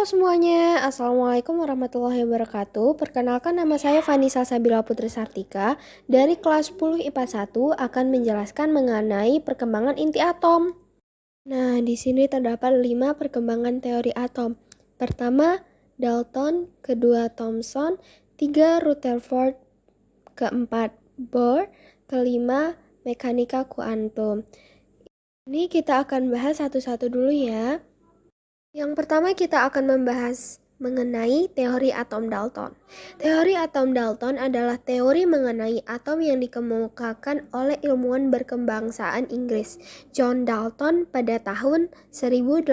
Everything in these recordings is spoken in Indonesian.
Halo semuanya, Assalamualaikum warahmatullahi wabarakatuh. Perkenalkan, nama saya Vanessa Sabila Putri Sartika dari kelas 10 IPA 1 akan menjelaskan mengenai perkembangan inti atom. Nah, di sini terdapat 5 perkembangan teori atom. Pertama, Dalton, kedua Thomson, 3 Rutherford, keempat Bohr, kelima mekanika kuantum. Ini kita akan bahas satu-satu dulu ya. Yang pertama kita akan membahas mengenai teori atom Dalton. Teori atom Dalton adalah teori mengenai atom yang dikemukakan oleh ilmuwan berkebangsaan Inggris John Dalton pada tahun 1808.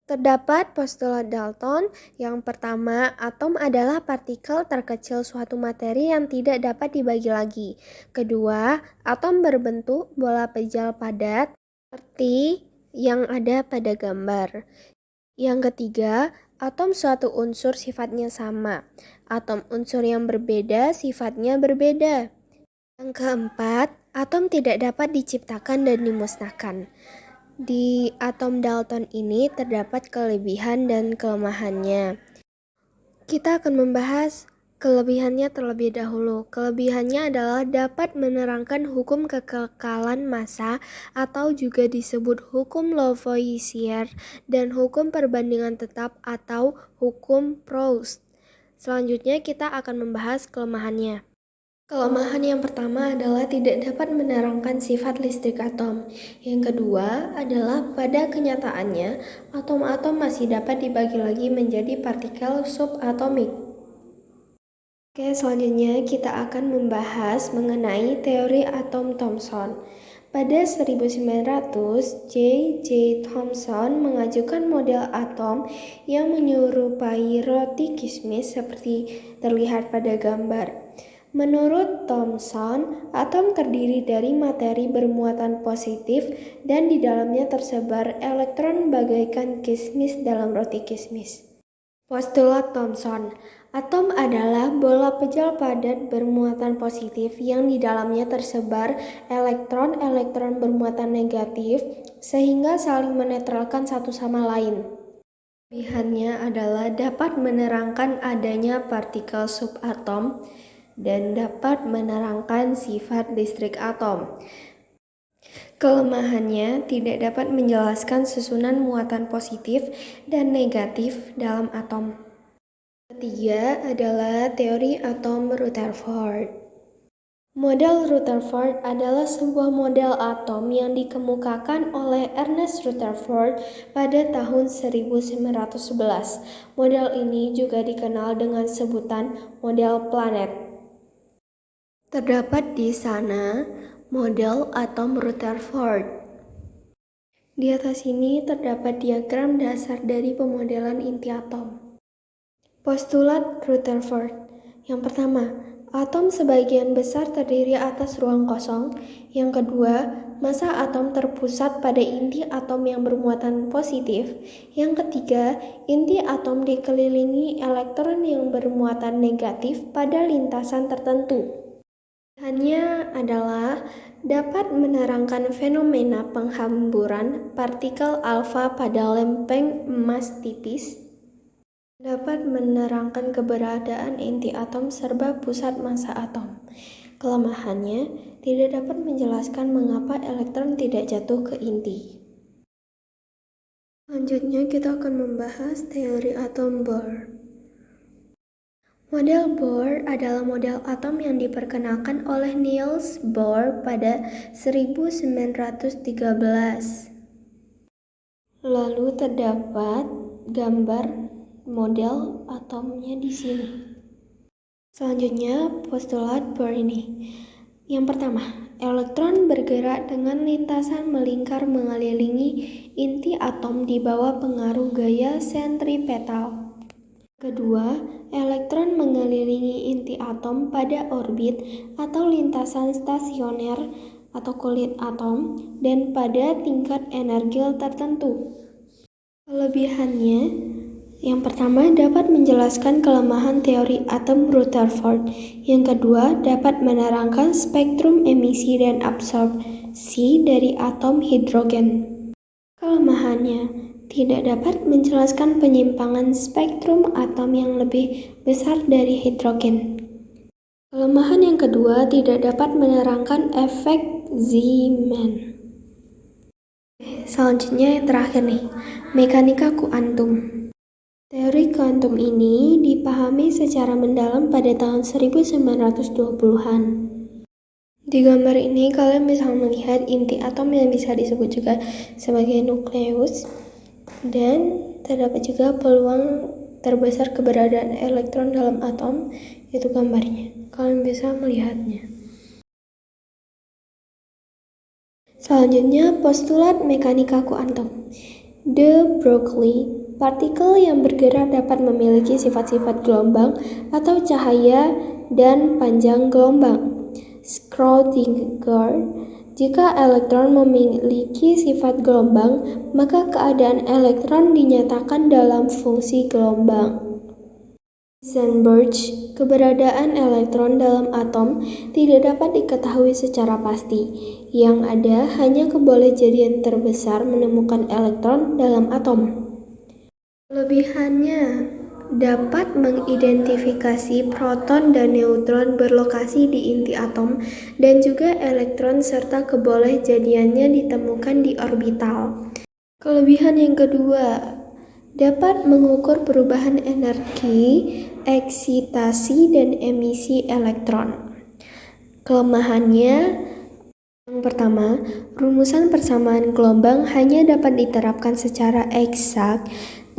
Terdapat postulat Dalton. Yang pertama, atom adalah partikel terkecil suatu materi yang tidak dapat dibagi lagi. Kedua, atom berbentuk bola pejal padat seperti yang ada pada gambar. Yang ketiga, atom suatu unsur sifatnya sama. Atom unsur yang berbeda sifatnya berbeda. Yang keempat, atom tidak dapat diciptakan dan dimusnahkan. Di atom Dalton ini terdapat kelebihan dan kelemahannya. Kita akan membahas kelebihannya terlebih dahulu. Kelebihannya adalah dapat menerangkan hukum kekekalan massa atau juga disebut hukum Lavoisier dan hukum perbandingan tetap atau hukum Proust. Selanjutnya kita akan membahas kelemahannya. Kelemahan yang pertama adalah tidak dapat menerangkan sifat listrik atom. Yang kedua adalah pada kenyataannya, atom-atom masih dapat dibagi lagi menjadi partikel subatomik. Oke, selanjutnya kita akan membahas mengenai teori atom Thomson. Pada 1900, J.J. Thomson mengajukan model atom yang menyerupai roti kismis seperti terlihat pada gambar. Menurut Thomson, atom terdiri dari materi bermuatan positif dan di dalamnya tersebar elektron bagaikan kismis dalam roti kismis. Postulat Thomson, atom adalah bola pejal padat bermuatan positif yang di dalamnya tersebar elektron-elektron bermuatan negatif sehingga saling menetralkan satu sama lain. Kelebihannya adalah dapat menerangkan adanya partikel subatom dan dapat menerangkan sifat listrik atom. Kelemahannya tidak dapat menjelaskan susunan muatan positif dan negatif dalam atom. Ketiga adalah teori atom Rutherford. Model Rutherford adalah sebuah model atom yang dikemukakan oleh Ernest Rutherford pada tahun 1911. Model ini juga dikenal dengan sebutan model planet. Terdapat di sana model atom Rutherford. Di atas ini terdapat diagram dasar dari pemodelan inti atom. Postulat Rutherford. Yang pertama, atom sebagian besar terdiri atas ruang kosong. Yang kedua, massa atom terpusat pada inti atom yang bermuatan positif. Yang ketiga, inti atom dikelilingi elektron yang bermuatan negatif pada lintasan tertentu. Hanya adalah dapat menerangkan fenomena penghamburan partikel alfa pada lempeng emas tipis, dapat menerangkan keberadaan inti atom serba pusat massa atom. Kelemahannya tidak dapat menjelaskan mengapa elektron tidak jatuh ke inti. Selanjutnya kita akan membahas teori atom Bohr. Model Bohr adalah model atom yang diperkenalkan oleh Niels Bohr pada 1913. Lalu terdapat gambar model atomnya di sini. Selanjutnya postulat Bohr ini. Yang pertama, elektron bergerak dengan lintasan melingkar mengelilingi inti atom di bawah pengaruh gaya sentripetal. Kedua, elektron mengelilingi inti atom pada orbit atau lintasan stasioner atau kulit atom dan pada tingkat energi tertentu. Kelebihannya, yang pertama dapat menjelaskan kelemahan teori atom Rutherford. Yang kedua, dapat menerangkan spektrum emisi dan absorpsi dari atom hidrogen. Kelemahannya, tidak dapat menjelaskan penyimpangan spektrum atom yang lebih besar dari hidrogen. Kelemahan yang kedua, tidak dapat menerangkan efek Zeeman. Selanjutnya yang terakhir nih, mekanika kuantum. Teori kuantum ini dipahami secara mendalam pada tahun 1920-an. Di gambar ini kalian bisa melihat inti atom yang bisa disebut juga sebagai nukleus, dan terdapat juga peluang terbesar keberadaan elektron dalam atom, yaitu gambarnya. Kalian bisa melihatnya. Selanjutnya, postulat mekanika kuantum. De Broglie, partikel yang bergerak dapat memiliki sifat-sifat gelombang atau cahaya dan panjang gelombang. Schrödinger, jika elektron memiliki sifat gelombang, maka keadaan elektron dinyatakan dalam fungsi gelombang. Heisenberg, keberadaan elektron dalam atom tidak dapat diketahui secara pasti. Yang ada hanya kebolehjadian terbesar menemukan elektron dalam atom. Kelebihannya dapat mengidentifikasi proton dan neutron berlokasi di inti atom, dan juga elektron serta kebolehjadiannya ditemukan di orbital. Kelebihan yang kedua, dapat mengukur perubahan energi, eksitasi, dan emisi elektron. Kelemahannya, yang pertama, rumusan persamaan gelombang hanya dapat diterapkan secara eksak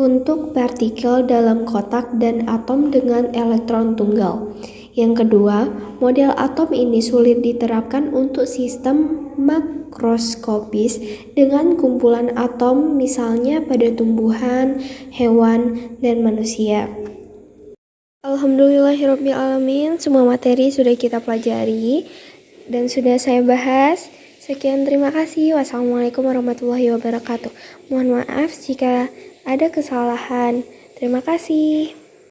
untuk partikel dalam kotak dan atom dengan elektron tunggal. Yang kedua, model atom ini sulit diterapkan untuk sistem makroskopis dengan kumpulan atom, misalnya pada tumbuhan, hewan, dan manusia. Alhamdulillahirabbil alamin, semua materi sudah kita pelajari dan sudah saya bahas. Sekian, terima kasih. Wassalamualaikum warahmatullahi wabarakatuh. Mohon maaf jika ada kesalahan. Terima kasih.